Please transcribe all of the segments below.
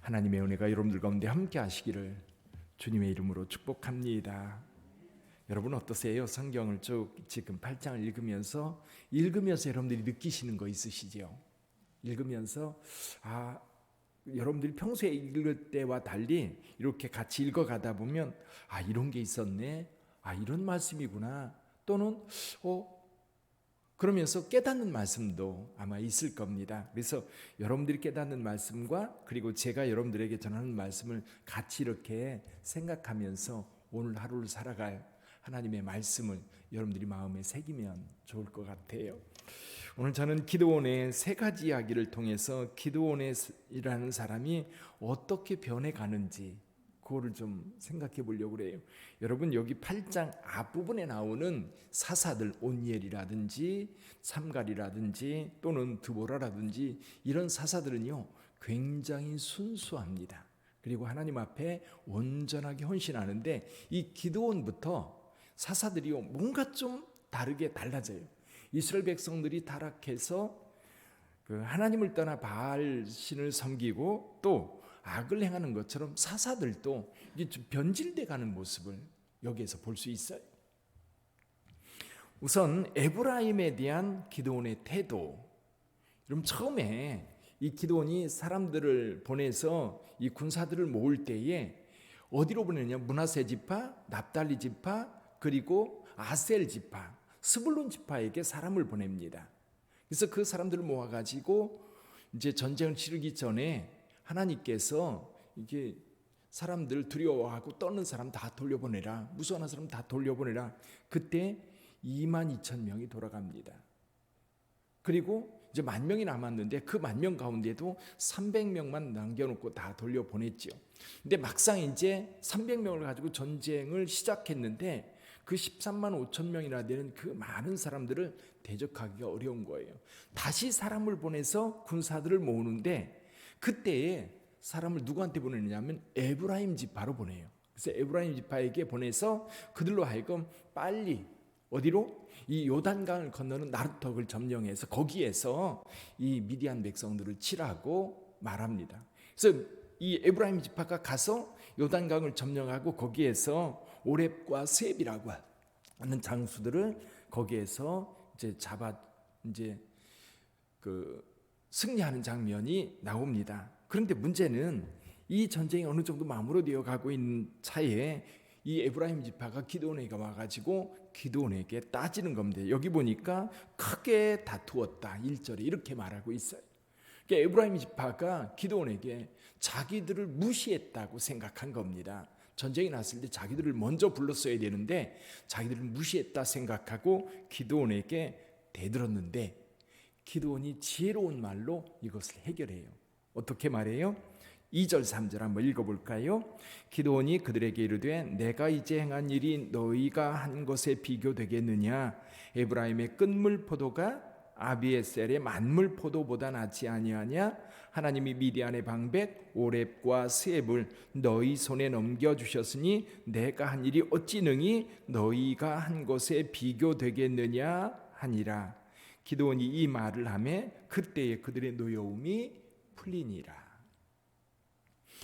하나님의 은혜가 여러분들 가운데 함께 하시기를 주님의 이름으로 축복합니다. 여러분 어떠세요? 성경을 쭉 지금 8장을 읽으면서 여러분들이 느끼시는 거 있으시죠? 읽으면서 여러분들이 평소에 읽을 때와 달리 이렇게 같이 읽어가다 보면 이런 게 있었네, 이런 말씀이구나, 또는 그러면서 깨닫는 말씀도 아마 있을 겁니다. 그래서 여러분들이 깨닫는 말씀과 그리고 제가 여러분들에게 전하는 말씀을 같이 이렇게 생각하면서 오늘 하루를 살아갈 하나님의 말씀을 여러분들이 마음에 새기면 좋을 것 같아요. 오늘 저는 기드온의 세 가지 이야기를 통해서 기드온이라는 사람이 어떻게 변해가는지 그거를 좀 생각해 보려고 그래요. 여러분 여기 8장 앞부분에 나오는 사사들 온니엘이라든지 삼갈이라든지 또는 드보라라든지 이런 사사들은요 굉장히 순수합니다. 그리고 하나님 앞에 온전하게 헌신하는데 이 기드온부터 사사들이요 뭔가 좀 다르게 달라져요. 이스라엘 백성들이 타락해서 하나님을 떠나 바알 신을 섬기고 또 악을 행하는 것처럼 사사들도 이제 좀 변질돼 가는 모습을 여기에서 볼 수 있어요. 우선 에브라임에 대한 기드온의 태도. 그럼 처음에 이 기드온이 사람들을 보내서 이 군사들을 모을 때에 어디로 보내느냐? 므낫세 지파, 납달리 지파, 그리고 아셀 지파, 스불론 지파에게 사람을 보냅니다. 그래서 그 사람들을 모아가지고 이제 전쟁을 치르기 전에 하나님께서 이게 사람들 두려워하고 떠는 사람 다 돌려보내라, 무서워하는 사람 다 돌려보내라. 그때 22,000명이 돌아갑니다. 그리고 이제 10,000명이 남았는데 그 10,000명 가운데도 300명만 남겨놓고 다 돌려보냈죠. 근데 막상 이제 300명을 가지고 전쟁을 시작했는데 그 13만 5천 명이나 되는 그 많은 사람들을 대적하기가 어려운 거예요. 다시 사람을 보내서 군사들을 모으는데 그때에 사람을 누구한테 보내느냐면 에브라임 지파로 보내요. 그래서 에브라임 지파에게 보내서 그들로 하여금 빨리 어디로? 이 요단강을 건너는 나루턱을 점령해서 거기에서 이 미디안 백성들을 치라고 말합니다. 그래서 이 에브라임 지파가 가서 요단강을 점령하고 거기에서 오렙과 스앱이라고 하는 장수들을 거기에서 이제 승리하는 장면이 나옵니다. 그런데 문제는 이 전쟁이 어느 정도 마무리되어 가고 있는 차에 이 에브라임 지파가 기드온에게 와가지고 기드온에게 따지는 겁니다. 여기 보니까 크게 다투었다 1절에 이렇게 말하고 있어요. 그러니까 에브라임 지파가 기드온에게 자기들을 무시했다고 생각한 겁니다. 전쟁이 났을 때 자기들을 먼저 불렀어야 되는데 자기들을 무시했다 생각하고 기드온에게 대들었는데 기드온이 지혜로운 말로 이것을 해결해요. 어떻게 말해요? 2절 3절 한번 읽어볼까요? 기드온이 그들에게 이르되 내가 이제 행한 일이 너희가 한 것에 비교되겠느냐? 에브라임의 끝물 포도가 아비에셀의 만물 포도보다 낫지 아니하냐? 하나님이 미디안의 방백 오렙과 스앱을 너희 손에 넘겨주셨으니 내가 한 일이 어찌 능히 너희가 한 것에 비교되겠느냐 하니라. 기드온이 이 말을 하매 그때에 그들의 노여움이 풀리니라.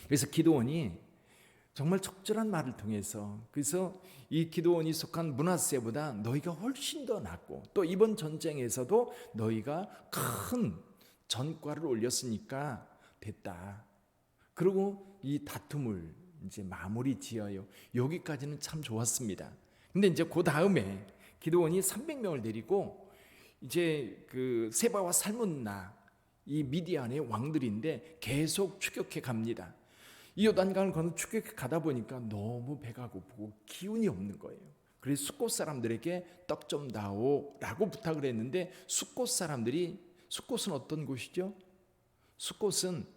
그래서 기드온이 정말 적절한 말을 통해서 그래서 이 기드온이 속한 므낫세보다 너희가 훨씬 더 낫고 또 이번 전쟁에서도 너희가 큰 전과를 올렸으니까 됐다. 그리고 이 다툼을 이제 마무리 지어요. 여기까지는 참 좋았습니다. 근데 이제 그 다음에 기드온이 300명을 데리고 이제 그 세바와 살문나 이 미디안의 왕들인데 계속 추격해 갑니다. 이 요단강을 건너 추격해 가다 보니까 너무 배가 고프고 기운이 없는 거예요. 그래서 숫곳 사람들에게 떡 좀 다오라고 부탁을 했는데 숫곳 사람들이 숫곳은 어떤 곳이죠? 숫곳은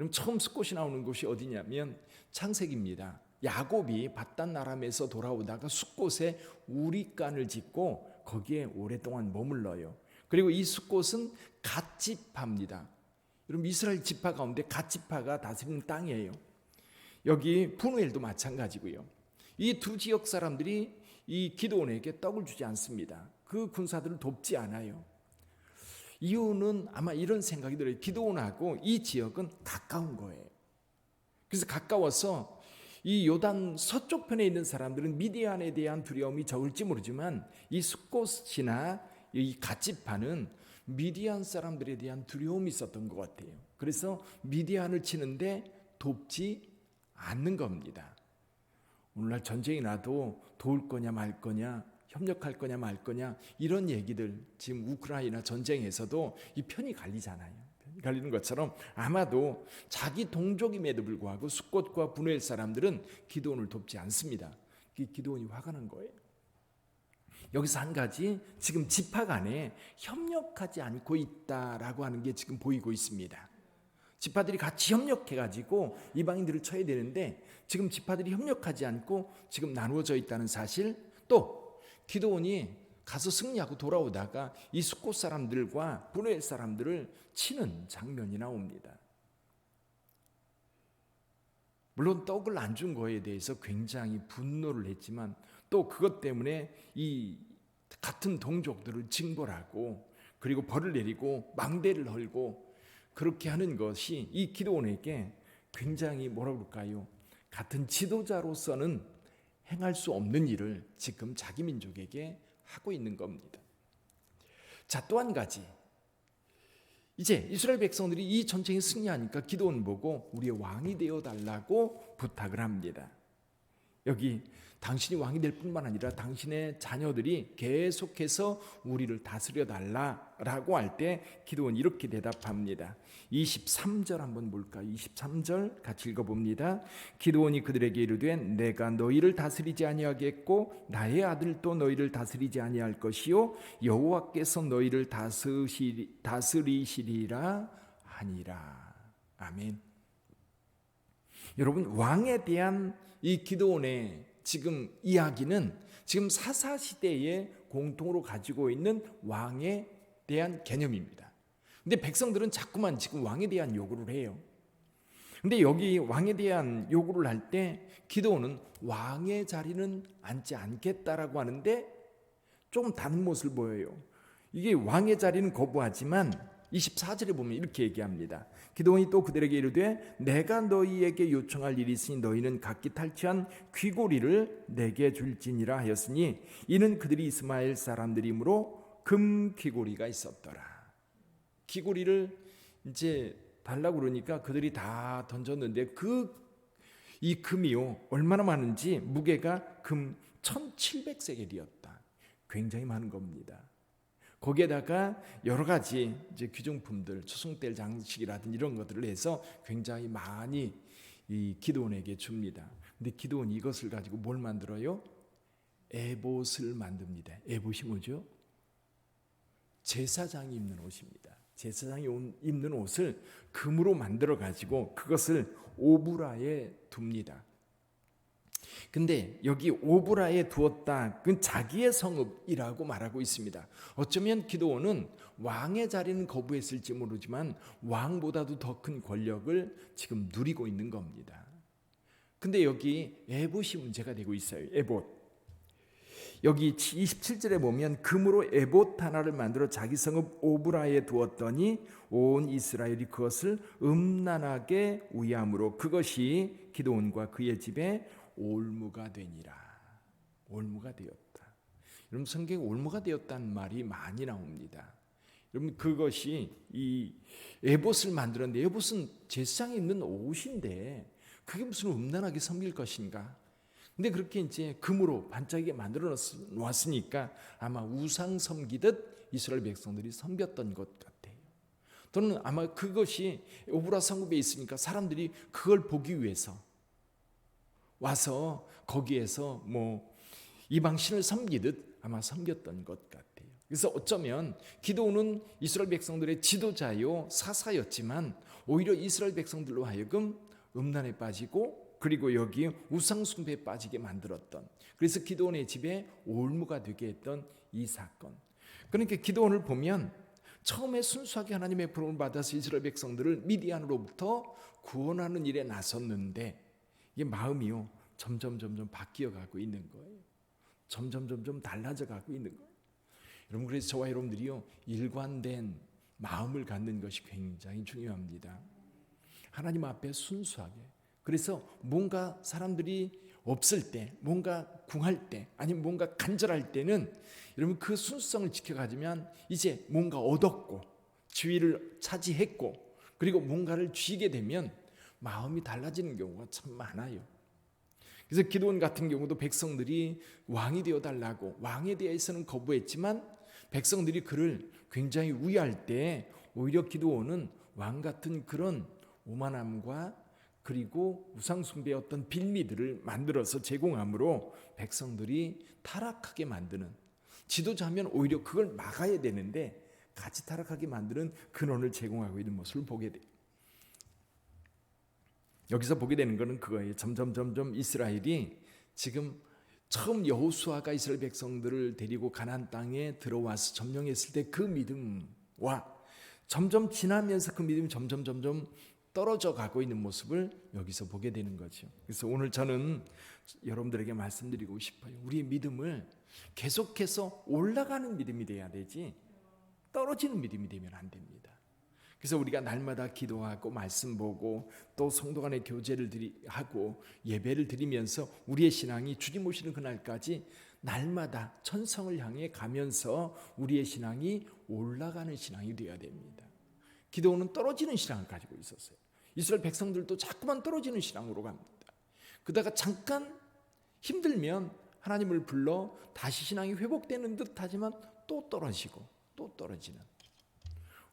처음 숫곳이 나오는 곳이 어디냐면 창세기입니다. 야곱이 바단 아람에서 돌아오다가 숫곳에 우리간을 짓고 거기에 오랫동안 머물러요. 그리고 이 숫곳은 갓지파입니다. 여러분 이스라엘 지파 가운데 갓지파가 다스리는 땅이에요. 여기 푸누엘도 마찬가지고요. 이 두 지역 사람들이 이 기드온에게 떡을 주지 않습니다. 그 군사들을 돕지 않아요. 이유는 아마 이런 생각이 들어요. 기드온하고 이 지역은 가까운 거예요. 그래서 가까워서 이 요단 서쪽 편에 있는 사람들은 미디안에 대한 두려움이 적을지 모르지만 이 숫곳이나 이 갓지파는 미디안 사람들에 대한 두려움이 있었던 것 같아요. 그래서 미디안을 치는데 돕지 않는 겁니다. 오늘날 전쟁이 나도 도울 거냐 말 거냐, 협력할 거냐 말 거냐, 이런 얘기들 지금 우크라이나 전쟁에서도 이 편이 갈리잖아요. 편이 갈리는 것처럼 아마도 자기 동족임에도 불구하고 숫곳과 분노엘 사람들은 기드온을 돕지 않습니다. 기드온이 화가 난 거예요. 여기서 한 가지, 지금 지파 간에 협력하지 않고 있다라고 하는 게 지금 보이고 있습니다. 지파들이 같이 협력해가지고 이방인들을 쳐야 되는데 지금 지파들이 협력하지 않고 지금 나누어져 있다는 사실, 또 기드온이 가서 승리하고 돌아오다가 이 숫곳 사람들과 분노엘 사람들을 치는 장면이 나옵니다. 물론 떡을 안 준 거에 대해서 굉장히 분노를 했지만 또 그것 때문에 이 같은 동족들을 징벌하고 그리고 벌을 내리고 망대를 헐고 그렇게 하는 것이 이 기드온에게 굉장히 뭐라 그럴까요? 같은 지도자로서는 행할 수 없는 일을 지금 자기 민족에게 하고 있는 겁니다. 자, 또 한 가지, 이제 이스라엘 백성들이 이 전쟁에 승리하니까 기드온 보고 우리의 왕이 되어 달라고 부탁을 합니다. 여기 당신이 왕이 될 뿐만 아니라 당신의 자녀들이 계속해서 우리를 다스려 달라라고 할 때 기드온이 이렇게 대답합니다. 23절 한번 볼까요? 23절 같이 읽어봅니다. 기드온이 그들에게 이르되 내가 너희를 다스리지 아니하겠고 나의 아들도 너희를 다스리지 아니할 것이요 여호와께서 너희를 다스리시리라 하니라. 아멘. 여러분, 왕에 대한 이 기드온의 지금 이야기는 지금 사사시대에 공통으로 가지고 있는 왕에 대한 개념입니다. 근데 백성들은 자꾸만 지금 왕에 대한 요구를 해요. 근데 여기 왕에 대한 요구를 할 때 기드온은 왕의 자리는 앉지 않겠다라고 하는데 좀 다른 모습을 보여요. 이게 왕의 자리는 거부하지만 24절에 보면 이렇게 얘기합니다. 기드온이 또 그들에게 이르되 내가 너희에게 요청할 일이 있으니 너희는 각기 탈취한 귀고리를 내게 줄지니라 하였으니 이는 그들이 이스마엘 사람들이므로 금 귀고리가 있었더라. 귀고리를 이제 달라고 그러니까 그들이 다 던졌는데 이 금이요 얼마나 많은지 무게가 금 1700세겔이었다. 굉장히 많은 겁니다. 거기에다가 여러 가지 이제 귀중품들, 초승달 장식이라든지 이런 것들을 해서 굉장히 많이 이 기드온에게 줍니다. 근데 기드온이 이것을 가지고 뭘 만들어요? 에봇을 만듭니다. 에봇이 뭐죠? 제사장이 입는 옷입니다. 제사장이 입는 옷을 금으로 만들어 가지고 그것을 오브라에 둡니다. 근데 여기 오브라에 두었다, 그건 자기의 성읍이라고 말하고 있습니다. 어쩌면 기드온은 왕의 자리는 거부했을지 모르지만 왕보다도 더 큰 권력을 지금 누리고 있는 겁니다. 근데 여기 에봇이 문제가 되고 있어요. 에봇. 여기 27절에 보면 금으로 에봇 하나를 만들어 자기 성읍 오브라에 두었더니 온 이스라엘이 그것을 음란하게 위함으로 그것이 기드온과 그의 집에 올무가 되니라. 올무가 되었다. 여러분, 성경에 올무가 되었다는 말이 많이 나옵니다. 여러분, 그것이 이 에봇을 만들었는데 에봇은 제사장에 입는 옷인데 그게 무슨 음란하게 섬길 것인가? 근데 그렇게 이제 금으로 반짝이게 만들어 놓았으니까 아마 우상 섬기듯 이스라엘 백성들이 섬겼던 것 같아요. 또는 아마 그것이 오브라 성읍에 있으니까 사람들이 그걸 보기 위해서 와서 거기에서 뭐 이방 신을 섬기듯 아마 섬겼던 것 같아요. 그래서 어쩌면 기드온은 이스라엘 백성들의 지도자요 사사였지만 오히려 이스라엘 백성들로 하여금 음란에 빠지고 그리고 여기 우상 숭배에 빠지게 만들었던, 그래서 기드온의 집에 올무가 되게 했던 이 사건. 그러니까 기드온을 보면 처음에 순수하게 하나님의 부름을 받아서 이스라엘 백성들을 미디안으로부터 구원하는 일에 나섰는데 이게 마음이요 점점 바뀌어가고 있는 거예요. 점점 달라져 가고 있는 거예요. 여러분, 그래서 저와 여러분들이요 일관된 마음을 갖는 것이 굉장히 중요합니다. 하나님 앞에 순수하게 그래서 뭔가 사람들이 없을 때, 뭔가 궁할 때, 아니면 뭔가 간절할 때는 여러분 그 순수성을 지켜가지면 이제 뭔가 얻었고 지위를 차지했고 그리고 뭔가를 쥐게 되면 마음이 달라지는 경우가 참 많아요. 그래서 기드온 같은 경우도 백성들이 왕이 되어 달라고 왕에 대해서는 거부했지만 백성들이 그를 굉장히 우위할 때 오히려 기드온은 왕 같은 그런 오만함과 그리고 우상숭배의 어떤 빌미들을 만들어서 제공함으로 백성들이 타락하게 만드는, 지도자면 오히려 그걸 막아야 되는데 같이 타락하게 만드는 근원을 제공하고 있는 모습을 보게 돼요. 여기서 보게 되는 것은 그거예요. 점점 이스라엘이 지금 처음 여호수아가 이스라엘 백성들을 데리고 가나안 땅에 들어와서 점령했을 때 그 믿음과 점점 지나면서 그 믿음이 점점 떨어져 가고 있는 모습을 여기서 보게 되는 거죠. 그래서 오늘 저는 여러분들에게 말씀드리고 싶어요. 우리의 믿음을 계속해서 올라가는 믿음이 돼야 되지 떨어지는 믿음이 되면 안 됩니다. 그래서 우리가 날마다 기도하고 말씀 보고 또 성도 간의 교제를 하고 예배를 드리면서 우리의 신앙이 주님 오시는 그날까지 날마다 천성을 향해 가면서 우리의 신앙이 올라가는 신앙이 되어야 됩니다. 기도는 떨어지는 신앙을 가지고 있었어요. 이스라엘 백성들도 자꾸만 떨어지는 신앙으로 갑니다. 그러다가 잠깐 힘들면 하나님을 불러 다시 신앙이 회복되는 듯 하지만 또 떨어지고 또 떨어지는,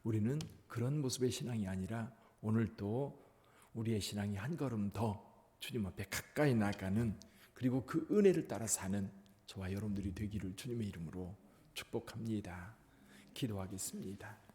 우리는 그런 모습의 신앙이 아니라 오늘 또 우리의 신앙이 한 걸음 더 주님 앞에 가까이 나가는, 그리고 그 은혜를 따라 사는 저와 여러분들이 되기를 주님의 이름으로 축복합니다. 기도하겠습니다.